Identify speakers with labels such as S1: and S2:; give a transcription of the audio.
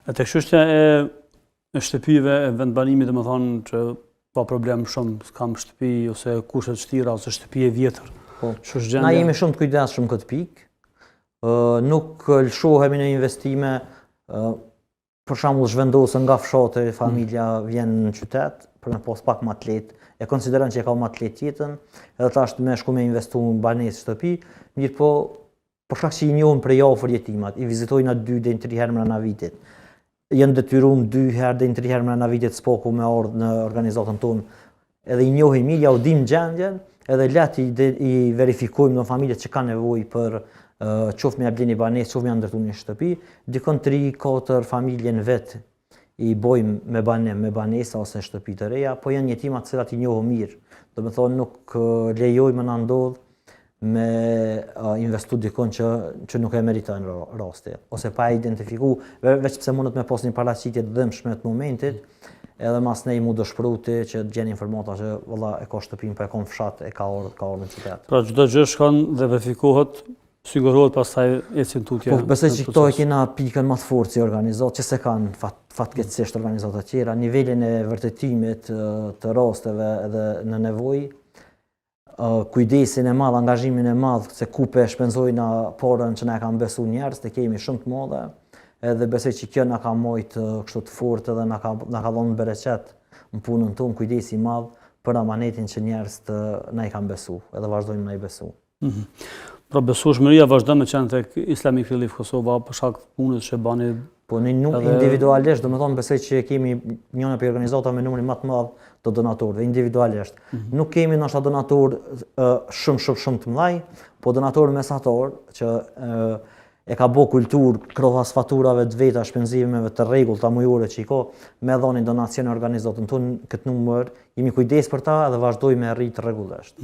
S1: E tek çështja e shtëpive e vendbanimit, domethënë që pa problem shumë, s'kam shtëpi ose kushtet vështira ose shtëpi e vjetër. Ç'është gjendja?
S2: Na jemi shumë të kujdesshëm këtë pikë. Nuk lëshohemi në investime, për shembull zhvendosën nga fshati, familja vjen në qytet për me pas pak më të lehtë, e konsideron që e ka më të lehtë jetën, edhe tash më shku me investu në banesë shtëpi, mirë po për shkak se i njohim prej afër jetimat, i vizitojnë 2 deri 3 herë brenda vitit. Janë detyruar 2 herë deri 3 herë brenda vitit spoku me ardh në organizatën tonë, edhe i njohim mirë, u dim gjendjen, edhe lehtë i verifikojmë në familjet që kanë nevojë për qoftë me bleni banesë, qoftë me ndërtu një shtëpi, dikon 3-4 familje në vet i bojmë me banesa ose shtëpi të reja, po janë jetimat të cilat i njohim mirë. Do të thonë nuk lejojmë na ndodh me investu dikon që nuk e meriton raste, ose pa identifiku, veç pse mundet me pas një paraqitje të dëmshme të momentit, edhe mas nej mu dëshpëruti që të gjen informata që valla e ka shtëpinë, po e ka në fshat, e ka ardhur në qytet.
S1: Pra çdo gjë shkon dhe verifikohet, sigurohet pastaj ecin tutje.
S2: Po besoj që këto e kena pikën më të fortë si organizatë, që se kanë fatkeqësisht organizata të tjera, nivelin e vërtetimit të rasteve edhe në nevojë, kujdesin e madh, angazhimin e madh se ku pe shpenzojnë porën që na e kanë besu njerëz, të kemi shumë të madhe, edhe besoj që kjo na ka mojt kështu të fortë edhe na ka dhënë bereqet në punën tonë, kujdesi i madh për amanetin që njerëz na i kanë besu, edhe vazhdojmë na i besu.
S1: Pra besueshmëria vazhdon me qenë tek Islamic Relief Kosova për shkak të punës që bani.
S2: Po ne nuk individualisht, domethënë besoj që kemi njëra prej organizatave me numrin më të madh të donatorëve individualisht. Nuk kemi ndoshta donatorë shumë të mëdhaj, po donatorë mesatar që e ka bë kulturë krahas faturave të veta, shpenzimeve të rregullta mujore që i ka, me dhënë donacione organizatën tonë këtë numër, jemi kujdes për ta dhe vazhdojmë me rrit rregullisht.